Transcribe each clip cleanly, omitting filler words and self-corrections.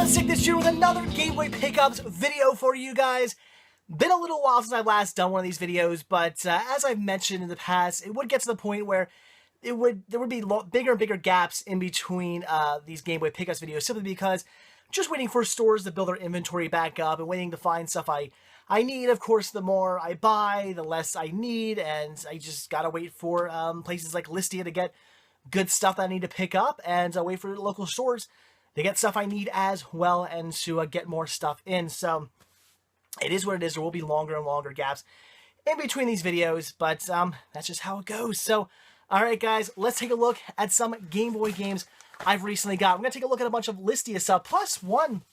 Sick this year with another Game Boy Pickups video for you guys. Been a little while since I've last done one of these videos, but as I've mentioned in the past, it would get to the point where there would be bigger and bigger gaps in between these Game Boy Pickups videos, simply because I'm just waiting for stores to build their inventory back up and waiting to find stuff I need. Of course, the more I buy, the less I need, and I just gotta wait for places like Listia to get good stuff that I need to pick up, and wait for local stores to get stuff I need as well, and to get more stuff in. So it is what it is. There will be longer and longer gaps in between these videos, but that's just how it goes. So, alright guys, let's take a look at some Game Boy games I've recently got. We're going to take a look at a bunch of Listia stuff, plus one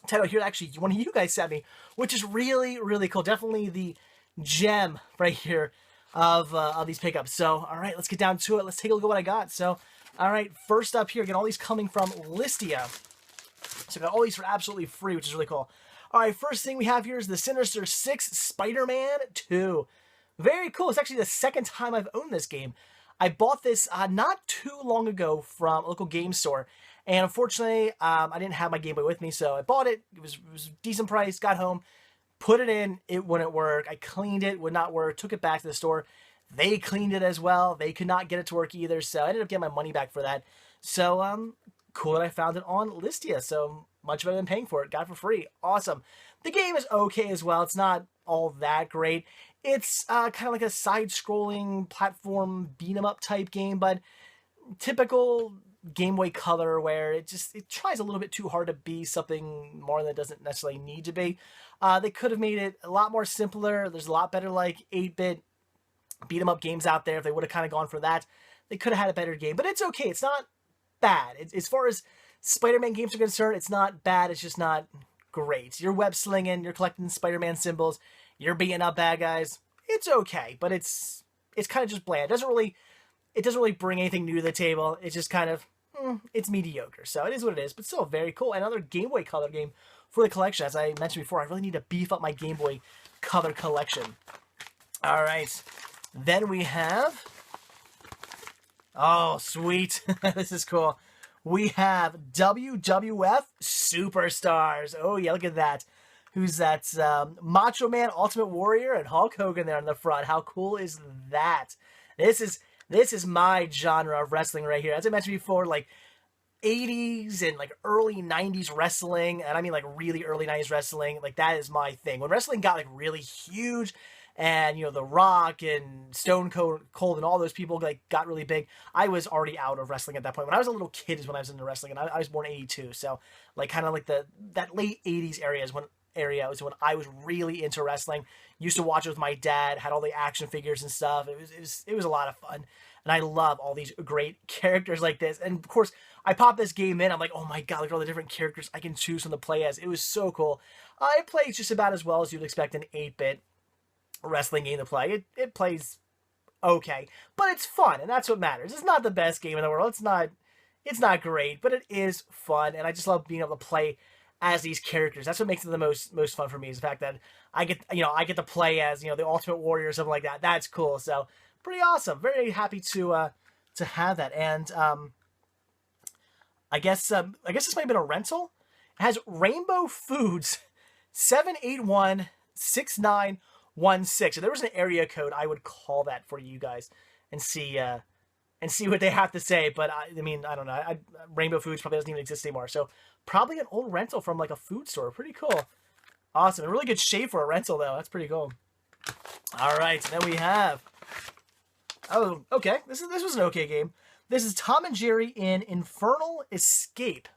title here actually one of you guys sent me, which is really, really cool. Definitely the gem right here of these pickups. So, alright, let's get down to it. Let's take a look at what I got. So, alright, first up here, again, all these coming from Listia. So I got all these for absolutely free, which is really cool. Alright, first thing we have here is the Sinister Six Spider-Man 2. Very cool. It's actually the second time I've owned this game. I bought this not too long ago from a local game store. And unfortunately, I didn't have my Game Boy with me, so I bought it. It was a decent price, got home, put it in, it wouldn't work. I cleaned it, would not work, took it back to the store. They cleaned it as well. They could not get it to work either, so I ended up getting my money back for that. So, cool that I found it on Listia, so much better than paying for it. Got it for free. Awesome. The game is okay as well. It's not all that great. It's kind of like a side-scrolling platform beat-em-up type game, but typical Game Boy Color, where it tries a little bit too hard to be something more than it doesn't necessarily need to be. They could have made it a lot more simpler. There's a lot better like 8-bit beat-em-up games out there. If they would have kind of gone for that, they could have had a better game. But it's okay. It's not bad. As far as Spider-Man games are concerned, it's not bad. It's just not great. You're web-slinging. You're collecting Spider-Man symbols. You're beating up bad guys. It's okay, but it's kind of just bland. It doesn't really bring anything new to the table. It's just kind of, it's mediocre. So it is what it is, but still very cool. Another Game Boy Color game for the collection. As I mentioned before, I really need to beef up my Game Boy Color collection. All right. Then we have, oh, sweet. This is cool. We have WWF Superstars. Oh, yeah, look at that. Who's that? Macho Man, Ultimate Warrior, and Hulk Hogan there on the front. How cool is that? This is my genre of wrestling right here. As I mentioned before, like 80s and like early 90s wrestling, and I mean like really early 90s wrestling, like that is my thing. When wrestling got like really huge, and, you know, The Rock and Stone Cold and all those people like got really big, I was already out of wrestling at that point. When I was a little kid is when I was into wrestling, and I was born in 82, so like kind of like that late 80s area was when I was really into wrestling. Used to watch it with my dad, had all the action figures and stuff. It was a lot of fun, and I love all these great characters like this. And of course, I pop this game in, I'm like, oh my god, look at all the different characters I can choose from to play as. It was so cool. It plays just about as well as you'd expect an 8-bit wrestling game to play. It plays okay, but it's fun, and that's what matters. It's not the best game in the world. It's not great, but it is fun, and I just love being able to play as these characters. That's what makes it the most fun for me, is the fact that I get to play as, you know, the Ultimate Warrior or something like that. That's cool. So pretty awesome. Very happy to have that. And I guess this might have been a rental. It has Rainbow Foods 7816916. If there was an area code, I would call that for you guys and see what they have to say. But I mean, I don't know. Rainbow Foods probably doesn't even exist anymore. So probably an old rental from like a food store. Pretty cool. Awesome. A really good shape for a rental though. That's pretty cool. All right. Then we have, oh, okay. This was an okay game. This is Tom and Jerry in Infernal Escape.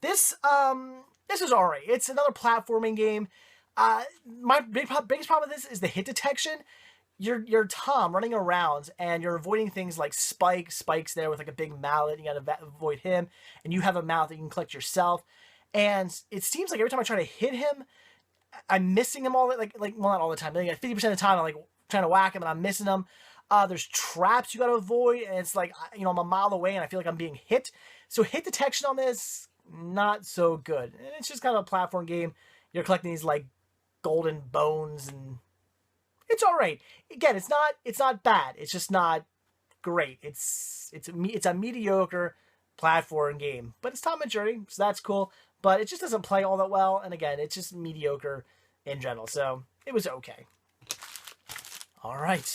This is all right. It's another platforming game. My biggest problem with this is the hit detection. You're Tom running around, and you're avoiding things like Spike's there with like a big mallet. You gotta avoid him, and you have a mallet that you can collect yourself. And it seems like every time I try to hit him, I'm missing him all well, not all the time. Like 50% of the time, I'm like trying to whack him, and I'm missing him. There's traps you gotta avoid, and it's like, you know, I'm a mile away, and I feel like I'm being hit. So hit detection on this, not so good. And it's just kind of a platform game. You're collecting these like golden bones, and it's all right. Again, it's not bad. It's just not great. It's a mediocre platform game. But it's Tom and Jerry, so that's cool. But it just doesn't play all that well, and again, it's just mediocre in general. So it was okay. All right.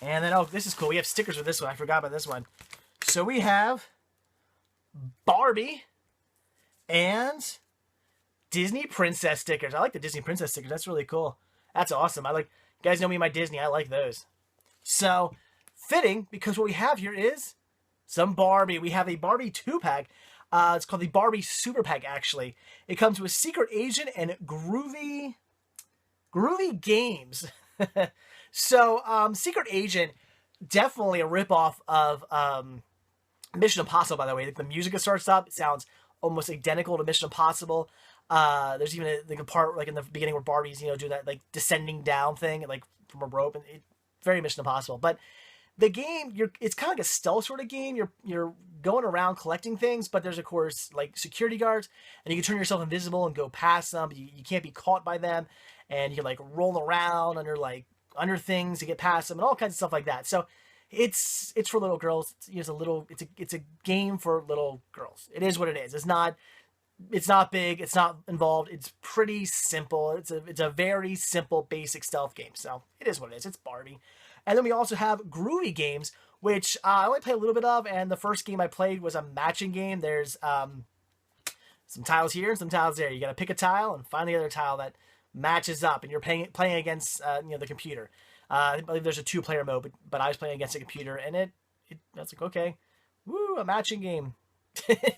And then, oh, this is cool. We have stickers for this one. I forgot about this one. So we have Barbie and Disney Princess stickers. I like the Disney Princess stickers. That's really cool. That's awesome. You guys know me and my Disney. I like those. So, fitting, because what we have here is some Barbie. We have a Barbie 2-pack. It's called the Barbie Super Pack, actually. It comes with Secret Agent and Groovy Games. So, Secret Agent, definitely a ripoff of Mission Impossible, by the way. The music that starts up, it sounds almost identical to Mission Impossible. There's even a part, like, in the beginning where Barbie's, do that, like, descending down thing, like, from a rope, and very Mission Impossible. But the game, it's kind of like a stealth sort of game. You're going around collecting things, but there's, of course, like, security guards, and you can turn yourself invisible and go past them, but you can't be caught by them, and you can, like, roll around under things to get past them, and all kinds of stuff like that. So it's for little girls. It's a game for little girls. It is what it is. It's not big. It's not involved. It's pretty simple. It's a very simple, basic stealth game. So it is what it is. It's Barbie. And then we also have Groovy Games, which I only played a little bit of. And the first game I played was a matching game. There's some tiles here and some tiles there. You got to pick a tile and find the other tile that matches up, and you're playing against the computer. I believe there's a 2-player mode, but I was playing against a computer, and I was like, okay, woo, a matching game.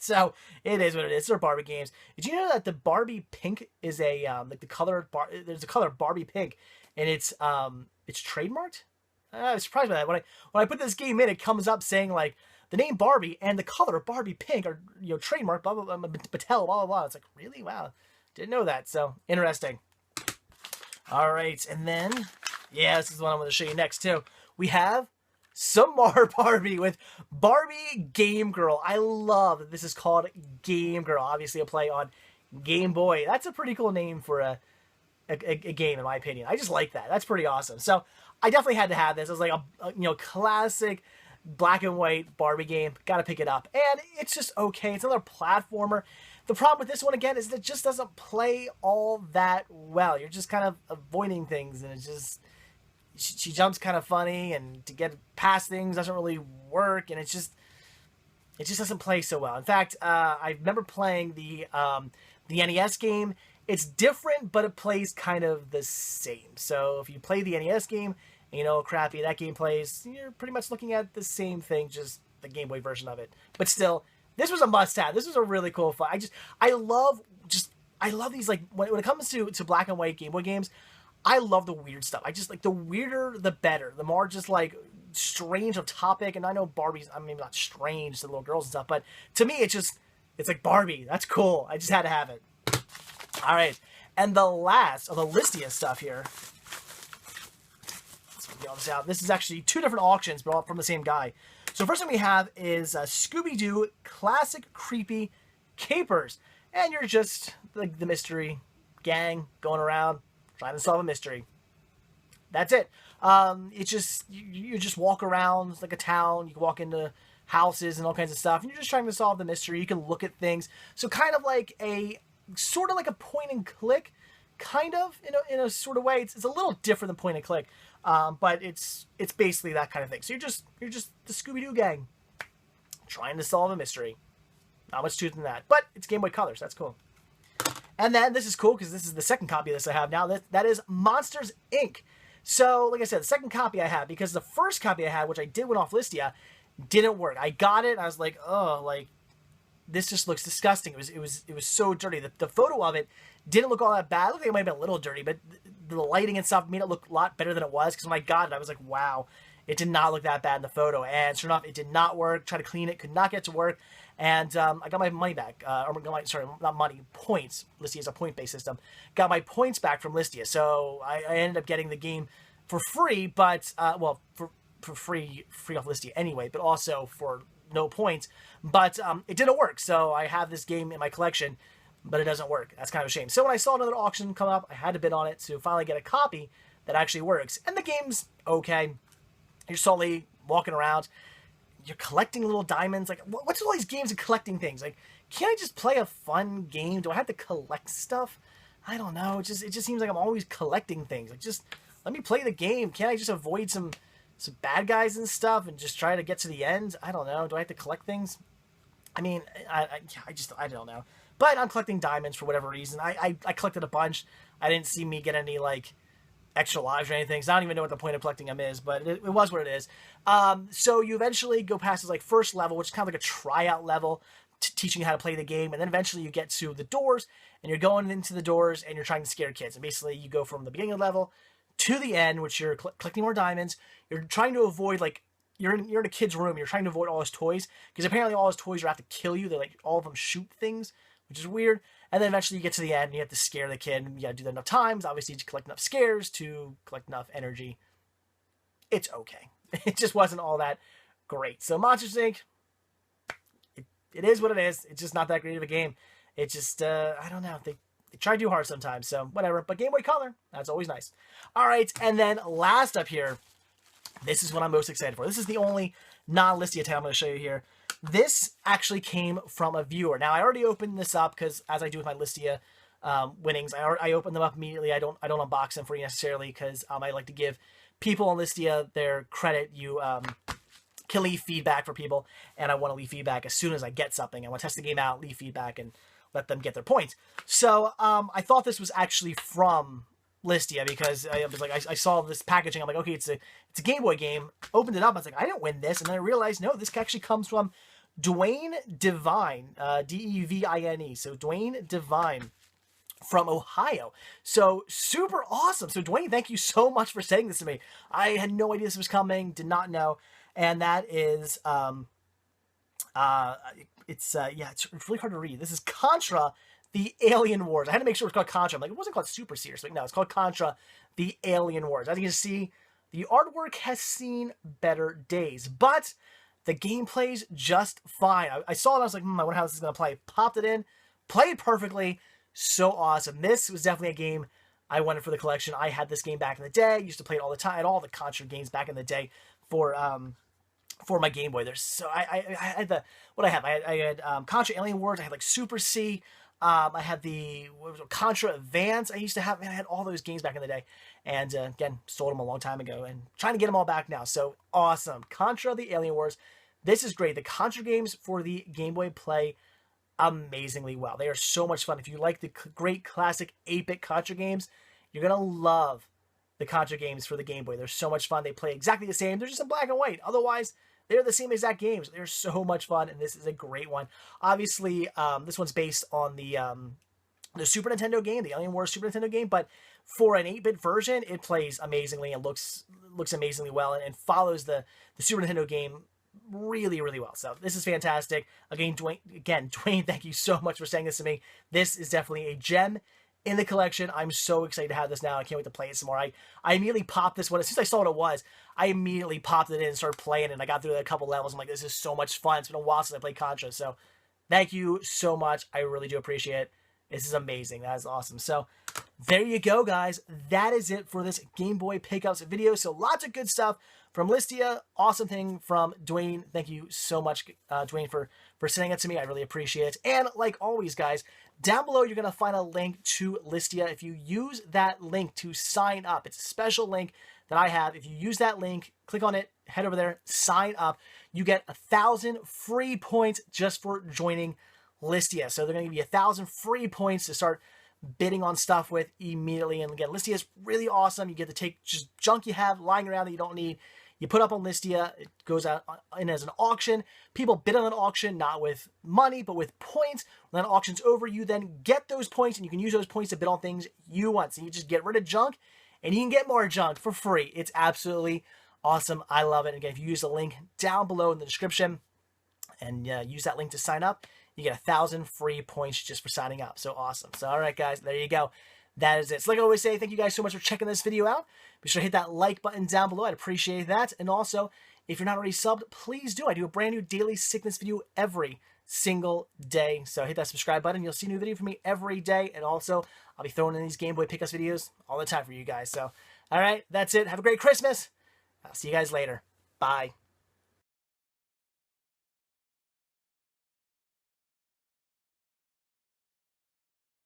So it is what it is. They're Barbie games. Did you know that the Barbie pink is a like the color? There's a color Barbie pink, and it's trademarked. I was surprised by that. When I put this game in, it comes up saying like the name Barbie and the color Barbie pink are trademarked. Blah blah blah. Mattel. Blah blah blah. It's like, really? Wow, didn't know that. So interesting. All right, and then, yeah, this is the one I'm going to show you next, too. We have some more Barbie with Barbie Game Girl. I love that this is called Game Girl. Obviously, a play on Game Boy. That's a pretty cool name for a game, in my opinion. I just like that. That's pretty awesome. So, I definitely had to have this. It was like a classic black and white Barbie game. Got to pick it up. And it's just okay. It's another platformer. The problem with this one, again, is that it just doesn't play all that well. You're just kind of avoiding things, and it's just... She jumps kind of funny, and to get past things doesn't really work, and it just doesn't play so well. In fact, I remember playing the NES game. It's different, but it plays kind of the same. So if you play the NES game, and you know how crappy that game plays, you're pretty much looking at the same thing, just the Game Boy version of it. But still... This was a must-have. This was a really cool fun. I love these, like, when it comes to black and white Game Boy games, I love the weird stuff. I just, like, the weirder, the better. The more just, like, strange of topic, and I know Barbie's, I mean, not strange to little girls and stuff, but to me, it's like Barbie. That's cool. I just had to have it. All right. And the last of the Listia stuff here. Let's get all this out. This is actually 2 different auctions, but all from the same guy. So first thing we have is Scooby-Doo Classic Creepy Capers. And you're just like the mystery gang going around trying to solve a mystery. That's it. It's just, you just walk around like a town. You can walk into houses and all kinds of stuff. And you're just trying to solve the mystery. You can look at things. So kind of like sort of like a point and click. Kind of, in a sort of way. It's a little different than point and click. But it's basically that kind of thing. So you're just the Scooby-Doo gang trying to solve a mystery. Not much to it than that. But it's Game Boy Color, so that's cool. And then this is cool because this is the second copy of this I have now. That is Monsters, Inc. So, like I said, the second copy I have, because the first copy I had, which I did win off Listia, didn't work. I got it, and I was like, oh, like, this just looks disgusting. It was so dirty. The photo of it didn't look all that bad. It looked like it might have been a little dirty, but the lighting and stuff made it look a lot better than it was, because when I got it, I was like, wow, it did not look that bad in the photo. And sure enough, it did not work. Tried to clean it, could not get to work. And I got my money back. Sorry, not money, points. Listia is a point-based system. Got my points back from Listia. So I ended up getting the game for free, but, well, for free off Listia anyway, but also for no points. But it didn't work. So I have this game in my collection, but it doesn't work. That's kind of a shame. So when I saw another auction come up, I had to bid on it to finally get a copy that actually works. And the game's okay. You're slowly walking around. you're collecting little diamonds. Like, what's all these games of collecting things? Like, can't I just play a fun game? Do I have to collect stuff? I don't know. It just seems like I'm always collecting things. Like, just let me play the game. Can't I just avoid some bad guys and stuff and just try to get to the end? I don't know. Do I have to collect things? I mean, I don't know. But I'm collecting diamonds for whatever reason. I collected a bunch. I didn't see me get any, like, extra lives or anything, so I don't even know what the point of collecting them is, but it was what it is. So you eventually go past this, like, first level, which is kind of like a tryout level, teaching you how to play the game, and then eventually you get to the doors, and you're going into the doors, and you're trying to scare kids, and basically you go from the beginning of the level to the end, which you're collecting more diamonds. You're trying to avoid, like, you're in a kid's room, you're trying to avoid all his toys, because apparently all his toys are out to kill you. They're like, all of them shoot things, which is weird. And then eventually you get to the end and you have to scare the kid, and you gotta do that enough times, obviously, to collect enough scares, to collect enough energy. It's okay. It just wasn't all that great. So Monsters Inc., it is what it is. It's just not that great of a game. It just, I don't know. They try too hard sometimes, so whatever. But Game Boy Color, that's always nice. All right, and then last up here, this is what I'm most excited for. This is the only non-Listia title I'm going to show you here. This actually came from a viewer. Now, I already opened this up because, as I do with my Listia winnings, I open them up immediately. I don't unbox them for you necessarily because I like to give people on Listia their credit. You can leave feedback for people, and I want to leave feedback as soon as I get something. I want to test the game out, leave feedback, and let them get their points. So I thought this was actually from Listia because I was like, I saw this packaging. I'm like, okay, it's a Game Boy game. Opened it up. I was like, I didn't win this, and then I realized, no, this actually comes from Dwayne Devine, D-E-V-I-N-E. So Dwayne Devine from Ohio. So super awesome. So Dwayne, thank you so much for sending this to me. I had no idea this was coming. Did not know. And that is, it's really hard to read. This is Contra, the Alien Wars. I had to make sure it was called Contra. I'm like, it wasn't called Super Sears. But no, it's called Contra, the Alien Wars. As you can see, the artwork has seen better days, but the game plays just fine. I saw it, I was like, I wonder how this is going to play. Popped it in, played perfectly. So awesome. This was definitely a game I wanted for the collection. I had this game back in the day. Used to play it all the time. I had all the Contra games back in the day for my Game Boy. I had what I have. I had Contra Alien Wars. I had like Super C. I had the Contra Advance. I used to have. Man, I had all those games back in the day, and again, sold them a long time ago, and trying to get them all back now. So awesome, Contra the Alien Wars. This is great. The Contra games for the Game Boy play amazingly well. They are so much fun. If you like the great classic 8-bit Contra games, you're gonna love the Contra games for the Game Boy. They're so much fun. They play exactly the same. They're just in black and white. Otherwise, they're the same exact games. They're so much fun, and this is a great one. Obviously, this one's based on the Super Nintendo game, the Alien Wars Super Nintendo game, but for an 8-bit version, it plays amazingly and looks amazingly well, and follows the Super Nintendo game really, really well. So this is fantastic. Again, Dwayne, thank you so much for saying this to me. This is definitely a gem in the collection. I'm so excited to have this now. I can't wait to play it some more. I immediately popped this one. As soon as I saw what it was, I immediately popped it in and started playing it, and I got through a couple levels. I'm like, this is so much fun. It's been a while since I played Contra, so thank you so much. I really do appreciate it. This is amazing. That is awesome. So there you go, guys. That is it for this Game Boy Pickups video. So lots of good stuff from Listia. Awesome thing from Dwayne. Thank you so much, Dwayne, for sending it to me. I really appreciate it. And like always, guys, down below, you're going to find a link to Listia. If you use that link to sign up, it's a special link that I have. If you use that link, click on it, head over there, sign up. You get 1,000 free points just for joining Listia. So they're going to give you 1,000 free points to start bidding on stuff with immediately. And again, Listia is really awesome. You get to take just junk you have lying around that you don't need. You put up on Listia, it goes out in as an auction. People bid on an auction, not with money, but with points. When that auction's over, you then get those points, and you can use those points to bid on things you want. So you just get rid of junk, and you can get more junk for free. It's absolutely awesome. I love it. Again, if you use the link down below in the description and use that link to sign up, you get 1,000 free points just for signing up. So awesome. So all right, guys, there you go. That is it. So like I always say, thank you guys so much for checking this video out. Be sure to hit that like button down below. I'd appreciate that. And also, if you're not already subbed, please do. I do a brand new daily sickness video every single day. So hit that subscribe button. You'll see a new video from me every day. And also, I'll be throwing in these Game Boy Pickups videos all the time for you guys. So, all right, that's it. Have a great Christmas. I'll see you guys later. Bye.